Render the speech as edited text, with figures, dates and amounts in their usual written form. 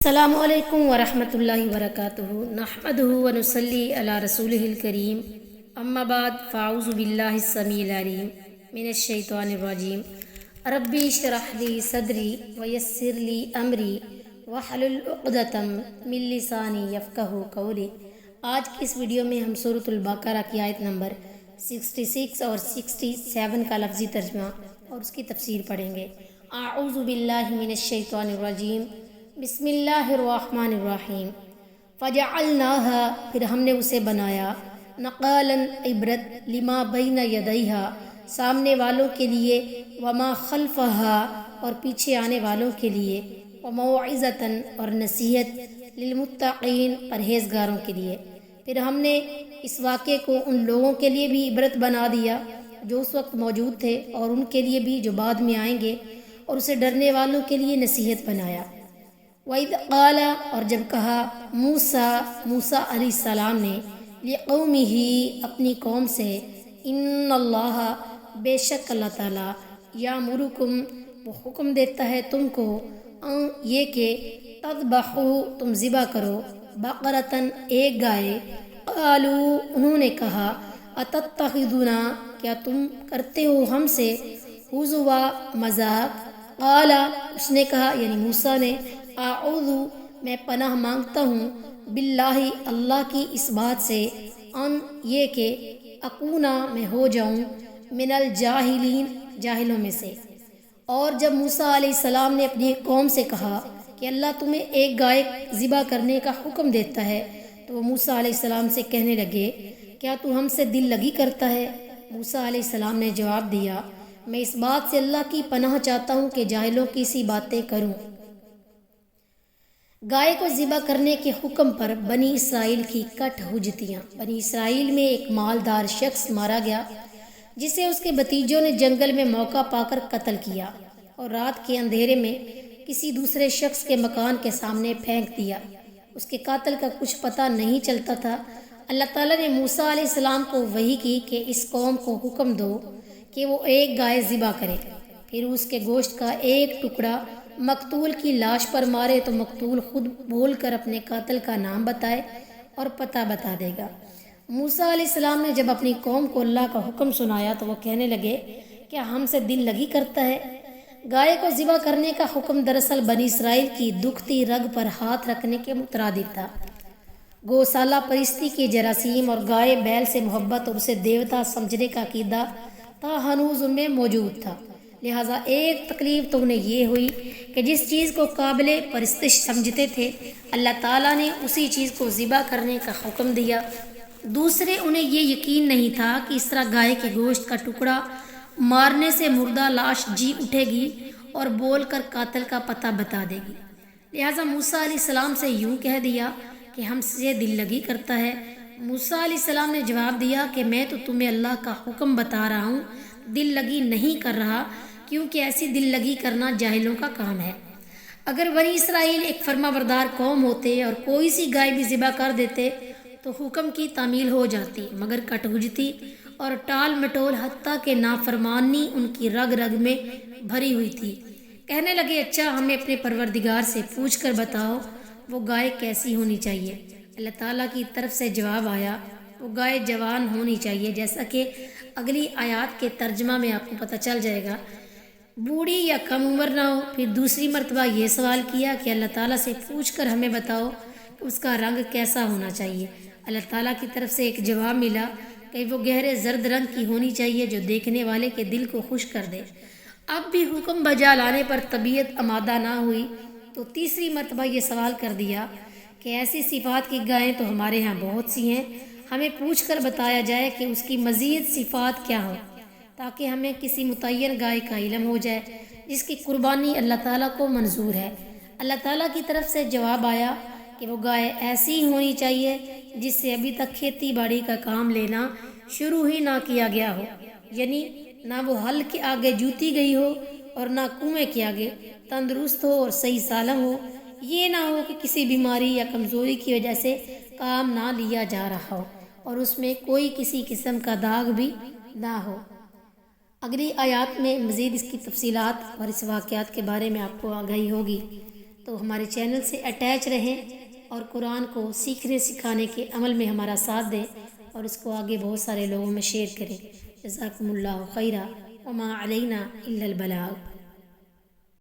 السلام علیکم ورحمۃ اللہ وبرکاتہ نحمدہ ونصلی علی رسولہ الکریم اما بعد فاعوذ باللہ السمیع العلیم من الشیطان الرجیم ربی اشرح لی صدری ویسر لی امری واحلل عقدۃ من لسانی یفقہوا قولی۔ آج کی اس ویڈیو میں ہم سورۃ البقرہ کی آیت نمبر 66 اور 67 کا لفظی ترجمہ اور اس کی تفسیر پڑھیں گے۔ اعوذ باللہ من الشیطان الرجیم، بسم اللہ الرحمن الرحیم۔ فجعلناها، پھر ہم نے اسے بنایا، نقالاً عبرت، لما بین یدیہا، سامنے والوں کے لیے، وما خلفہا، اور پیچھے آنے والوں کے لیے، وموعظۃً، اور نصیحت، للمتقین، پرہیزگاروں کے لیے۔ پھر ہم نے اس واقعے کو ان لوگوں کے لیے بھی عبرت بنا دیا جو اس وقت موجود تھے، اور ان کے لیے بھی جو بعد میں آئیں گے، اور اسے ڈرنے والوں کے لیے نصیحت بنایا۔ وَإِذْ قَالَ، اور جب کہا موسیٰ علیہ السلام نے، لِقَوْمِهِ، اپنی قوم سے، اِنَّ اللَّهَ، بے شک اللہ تعالیٰ، یَأْمُرُکُم، وہ حکم دیتا ہے تم کو، یہ کہ تذبحوا، تم ذبح کرو، بقرۃً، ایک گائے۔ قالوا، انہوں نے کہا، اتتخذنا، کیا تم کرتے ہو ہم سے، ہزوا، مذاق۔ قال، اس نے کہا یعنی موسیٰ نے، اعوذ، میں پناہ مانگتا ہوں، باللہ، اللہ کی اس بات سے، ان، یہ کہ اکونا، میں ہو جاؤں، من الجاہلین، جاہلوں میں سے۔ اور جب موسیٰ علیہ السلام نے اپنی قوم سے کہا کہ اللہ تمہیں ایک گائے ذبح کرنے کا حکم دیتا ہے، تو وہ موسیٰ علیہ السلام سے کہنے لگے، کیا تو ہم سے دل لگی کرتا ہے؟ موسیٰ علیہ السلام نے جواب دیا، میں اس بات سے اللہ کی پناہ چاہتا ہوں کہ جاہلوں کی سی باتیں کروں۔ گائے کو ذبح کرنے کے حکم پر بنی اسرائیل کی کٹ ہجتیاں۔ بنی اسرائیل میں ایک مالدار شخص مارا گیا جسے اس کے بھتیجوں نے جنگل میں موقع پا کر قتل کیا اور رات کے اندھیرے میں کسی دوسرے شخص کے مکان کے سامنے پھینک دیا۔ اس کے قاتل کا کچھ پتہ نہیں چلتا تھا۔ اللہ تعالیٰ نے موسیٰ علیہ السلام کو وحی کی کہ اس قوم کو حکم دو کہ وہ ایک گائے ذبح کرے، پھر اس کے گوشت کا ایک ٹکڑا مقتول کی لاش پر مارے تو مقتول خود بول کر اپنے قاتل کا نام بتائے اور پتہ بتا دے گا۔ موسیٰ علیہ السلام نے جب اپنی قوم کو اللہ کا حکم سنایا تو وہ کہنے لگے، کیا ہم سے دل لگی کرتا ہے؟ گائے کو ذبح کرنے کا حکم دراصل بنی اسرائیل کی دکھتی رگ پر ہاتھ رکھنے کے مترادف تھا۔ گوسالہ پرستی کے جراثیم اور گائے بیل سے محبت اور اسے دیوتا سمجھنے کا عقیدہ تا ہنوز ان میں موجود تھا۔ لہٰذا ایک تکلیف تو انہیں یہ ہوئی کہ جس چیز کو قابل پرستش سمجھتے تھے اللہ تعالیٰ نے اسی چیز کو ذبح کرنے کا حکم دیا۔ دوسرے، انہیں یہ یقین نہیں تھا کہ اس طرح گائے کے گوشت کا ٹکڑا مارنے سے مردہ لاش جی اٹھے گی اور بول کر قاتل کا پتہ بتا دے گی۔ لہٰذا موسیٰ علیہ السلام سے یوں کہہ دیا کہ ہم سے دل لگی کرتا ہے۔ موسیٰ علیہ السلام نے جواب دیا کہ میں تو تمہیں اللہ کا حکم بتا رہا ہوں، دل لگی نہیں کر رہا، کیونکہ ایسی دل لگی کرنا جاہلوں کا کام ہے۔ اگر بنی اسرائیل ایک فرما بردار قوم ہوتے اور کوئی سی گائے بھی ذبح کر دیتے تو حکم کی تعمیل ہو جاتی، مگر کٹ ہجتی اور ٹال مٹول حتیٰ کہ نافرمانی ان کی رگ رگ میں بھری ہوئی تھی۔ کہنے لگے، اچھا ہمیں اپنے پروردگار سے پوچھ کر بتاؤ وہ گائے کیسی ہونی چاہیے۔ اللہ تعالیٰ کی طرف سے جواب آیا، وہ گائے جوان ہونی چاہیے، جیسا کہ اگلی آیات کے ترجمہ میں آپ کو پتہ چل جائے گا، بوڑھی یا کم عمر نہ ہو۔ پھر دوسری مرتبہ یہ سوال کیا کہ اللہ تعالیٰ سے پوچھ کر ہمیں بتاؤ کہ اس کا رنگ کیسا ہونا چاہیے۔ اللہ تعالیٰ کی طرف سے ایک جواب ملا کہ وہ گہرے زرد رنگ کی ہونی چاہیے جو دیکھنے والے کے دل کو خوش کر دے۔ اب بھی حکم بجا لانے پر طبیعت آمادہ نہ ہوئی تو تیسری مرتبہ یہ سوال کر دیا کہ ایسی صفات کی گائیں تو ہمارے ہاں بہت سی ہیں، ہمیں پوچھ کر بتایا جائے کہ اس کی مزید صفات کیا ہوں، تاکہ ہمیں کسی متعین گائے کا علم ہو جائے جس کی قربانی اللہ تعالیٰ کو منظور ہے۔ اللہ تعالیٰ کی طرف سے جواب آیا کہ وہ گائے ایسی ہونی چاہیے جس سے ابھی تک کھیتی باڑی کا کام لینا شروع ہی نہ کیا گیا ہو، یعنی نہ وہ ہل کے آگے جوتی گئی ہو اور نہ کنویں کے آگے، تندرست ہو اور صحیح سالم ہو، یہ نہ ہو کہ کسی بیماری یا کمزوری کی وجہ سے کام نہ لیا جا رہا ہو اور اس میں کوئی کسی قسم کا داغ بھی نہ ہو۔ اگلی آیات میں مزید اس کی تفصیلات اور اس واقعات کے بارے میں آپ کو آگاہی ہوگی۔ تو ہمارے چینل سے اٹیچ رہیں اور قرآن کو سیکھنے سکھانے کے عمل میں ہمارا ساتھ دیں اور اس کو آگے بہت سارے لوگوں میں شیئر کریں۔ جزاکم اللہ خیرا وما علینا الا البلاغ۔